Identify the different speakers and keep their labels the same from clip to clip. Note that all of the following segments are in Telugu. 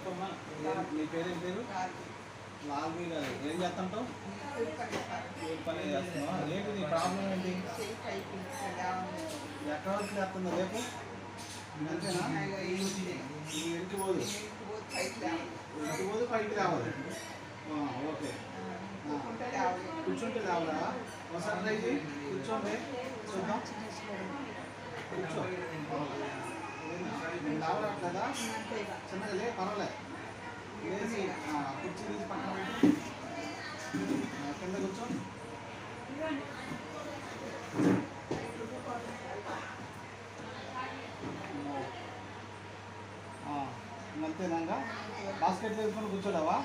Speaker 1: చెప్పమ్మా, నీ పేరేం పేరు? లాల్వీ గారు. ఏం చేస్తుంటావు? పని చేస్తున్నావా? ఏంటి నీ ప్రాబ్లం ఏంటి? ఎక్కడ వరకు చేస్తుందా రేపు? అంతేనా? నీ ఇంటికి పోదు, ఇంటికి పోదు, పైకి రావాలి. ఓకే, కూర్చుంటే రావాలా? ఒకసారి ట్రై చేయి, కూర్చోండి చూద్దాం. కూర్చో, రావట్లేదా? చిన్నగా లే, పర్వాలేదు. లేచి కుర్చీ తీసి పక్కన పెట్టి కింద కూర్చో. అంతేనాగా? బాస్కెట్ వేసుకొని కూర్చోడావా?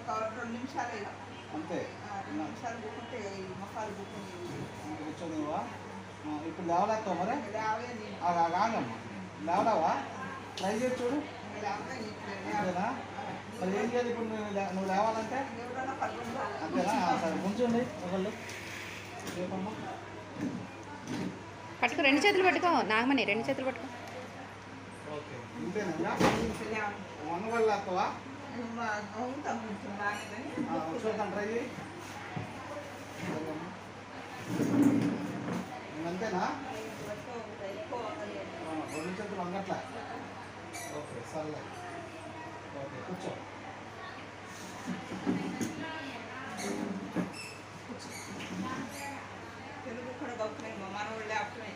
Speaker 2: 2 నిమిషాలు
Speaker 1: అంతే,
Speaker 2: 2 నిమిషాలు కూర్చుంటే
Speaker 1: కూర్చోనివా? ఇప్పుడు లేవలేస్తావు మరి? ఆగమ్మా, లేవడావా? ట్రై చేసి చూడు. అంతేనా? మరి ఏం చేయాలి ఇప్పుడు? నువ్వు లేవాలంటే అంతేనా? సరే కూర్చోండి ఒకళ్ళు. రేపమ్మా
Speaker 3: పట్టుకో, 2 చేతులు పట్టుకో నాగమణి, 2 చేతులు పట్టుకో.
Speaker 1: ఓకే, ఇంతేనా? వంగబడి లేస్తావా? చూద్దాం, ట్రై చేయి. అంతేనా? 2 చేతులు వంగట్లే. ఓకే, సర్లే. ఓకే, కూర్చో.
Speaker 2: తెలుగు కూడా గొప్పనే మన వాళ్ళే అప్పుడే.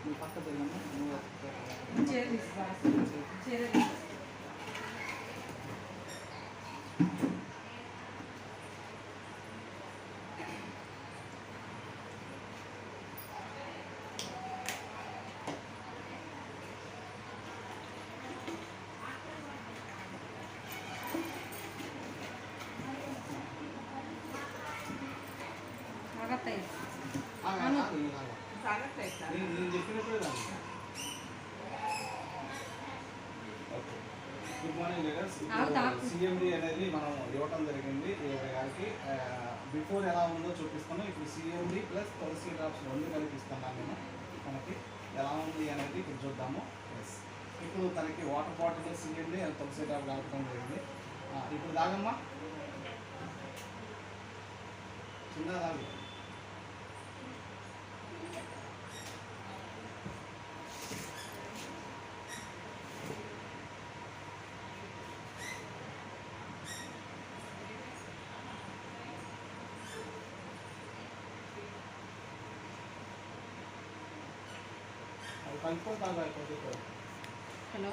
Speaker 1: నువ్వు పక్క తిరిగమ్మా, నువ్వు నేను చెప్పినప్పుడే రాను. Okay, good morning leaders. CMD అనేది మనం ఇవ్వటం జరిగింది గారికి. బిఫోర్ ఎలా ఉందో చూపిస్తాను. ఇప్పుడు సిఎండి ప్లస్ తులసి డ్రాప్స్ 2 కలిపిస్తున్నాను నేను. మనకి ఎలా ఉంది అనేది ఇప్పుడు చూద్దాము. ఎస్, ఇప్పుడు తనకి water bottle CMD and Tulsi drop కలపడం జరిగింది. ఇప్పుడు తాగమ్మా, చిన్న తాగు. అది కలుపుకొని తాగు, అయిపోతుంది.
Speaker 3: హలో,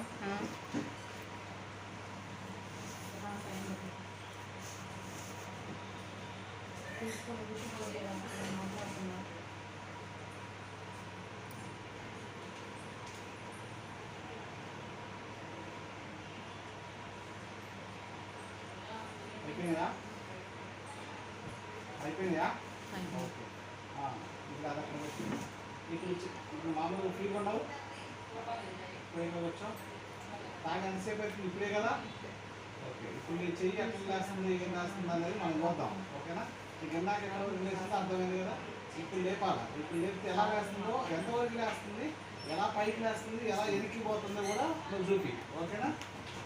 Speaker 1: అయిపోయిందా? అయిపోయిందా? ఓకే, ఇప్పుడు అదక్కడ వచ్చి ఇప్పుడు మామూలుగా ఫ్రీగా ఉన్నావు. ఫ్రీగా వచ్చావు, తాగి ఎంతసేపు అవుతుంది? ఇప్పుడే కదా? ఓకే, ఇప్పుడు నీ చెయ్యి ఎక్కడ లేస్తుంది, ఏం లేస్తుంది అనేది మనం చూద్దాం. ఓకేనా? నీకు ఇందాక ఎక్కడ వరకు లేస్తుందో అర్థమైంది కదా? ఇప్పుడు లేపాలి. ఇప్పుడు లేపితే ఎలా లేస్తుందో, ఎంతవరకు లేస్తుంది, ఎలా పైకి లేస్తుంది, ఎలా ఎనికిపోతుందో కూడా నువ్వు చూపి. ఓకేనా?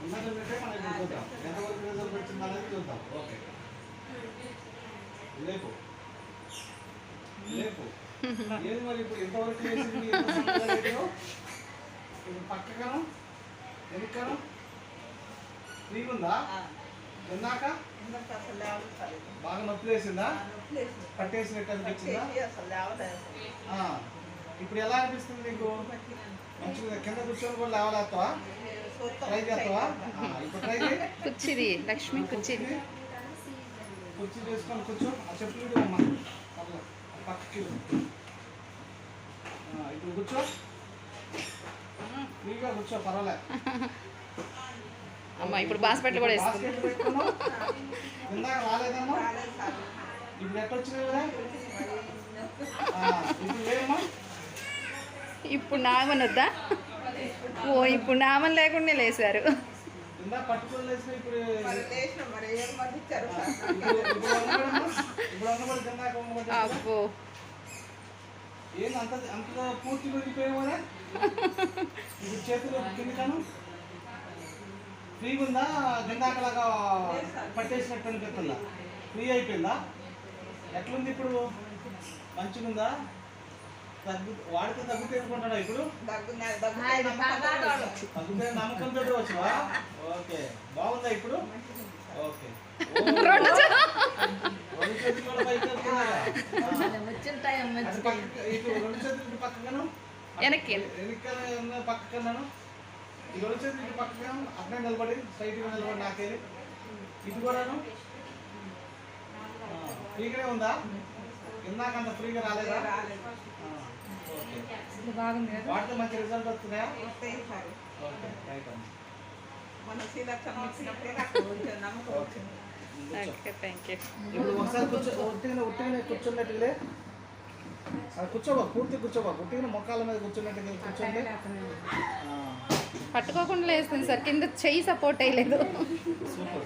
Speaker 1: ఉన్నది ఉంటే మనం ఇప్పుడు చూద్దాం ఎంతవరకు రిజల్ట్ వచ్చింది అనేది చూద్దాం. ఓకే, లేపు లేపు. ఏది మరి ఇప్పుడు ఎంతవరకు లేచింది? ఇప్పుడు పక్కకను వెనుకను ఫ్రీగా ఉందా? ఇందాక బాగా నొప్పి వేసిందా? పట్టేసినట్టు అనిపించిందా? ఇప్పుడు ఎలా అనిపిస్తుంది నీకు? మంచిగా కింద కూర్చొని కూడా లేవలేస్తావా? ట్రై చేస్తావా? ఇప్పుడు ట్రై చేయి.
Speaker 3: కుర్చీది లక్ష్మి, కుర్చీది
Speaker 1: కుర్చీ చేసుకొని కూర్చో. ఆ చెప్పులు అమ్మా పక్కకి. ఇప్పుడు కూర్చో, ఫ్రీగా కూర్చో, పర్వాలే.
Speaker 3: అమ్మ ఇప్పుడు బాస్కెట్లు కూడా వేస్తుంది.
Speaker 1: ఇందాక రాలేదమ్మా, ఇప్పుడు ఎట్లా వచ్చినాయి కదా? ఇప్పుడు లేదమ్మా.
Speaker 3: ఇప్పుడు నామని వద్దా? ఓ, ఇప్పుడు నామని లేకుండా లేసారు.
Speaker 1: ఇందా పట్టుకొని లేచిన ఇప్పుడు
Speaker 3: అబ్బో,
Speaker 1: ఏంది అంత అంత పూర్తిగా వెళ్ళిపోయామోనే ఇప్పుడు చేతులు కిందికను ఫ్రీగా ఉందా గిందాకలాగా పట్టేసినట్టు అనిపిస్తుందా ఫ్రీ అయిపోయిందా ఎట్లుంది ఇప్పుడు మంచిగా ఉందా వాడితే తగ్గుతే అనుకుంటాడా ఇప్పుడు తగ్గుతే నమ్మకంతో వచ్చావా ఓకే బాగుందా ఇప్పుడు ఓకే రెండు చేతులు కూడా పైకి వెళ్తున్నాయా? అది పక్కకి ఇటు రెండు చేతులు ఇటు పక్కగాను
Speaker 3: వెనక్కి
Speaker 1: వెనకాల పక్కకన్నాను ఈ రెండు చేతులు ఇటు పక్కగా అట్నే నిలబడి స్ట్రైట్గా నిలబడి నాకేది ఇటు కూడాను ఫ్రీగానే ఉందా ఇందాక అంత ఫ్రీగా రాలేదా ఓకే వాటితో మంచి రిజల్ట్ వస్తున్నాయా ఓకే రైట్ అమ్మ
Speaker 2: మన శ్రీలక్ష్మ వచ్చినప్పుడే నాకు కొంచెం నమ్మకం వచ్చింది.
Speaker 3: Okay thank you.
Speaker 1: ఇప్పుడు ఒకసారి ఉట్టిగానే కూర్చున్నట్టుగా కూర్చోబా పూర్తి కూర్చోబా ఉట్టిగానే మొక్కల మీద కూర్చున్నట్టుగా కూర్చోండి
Speaker 3: పట్టుకోకుండా లేస్తుంది సార్, కింద చెయ్యి సపోర్ట్ అయ్యలేదు.
Speaker 1: సూపర్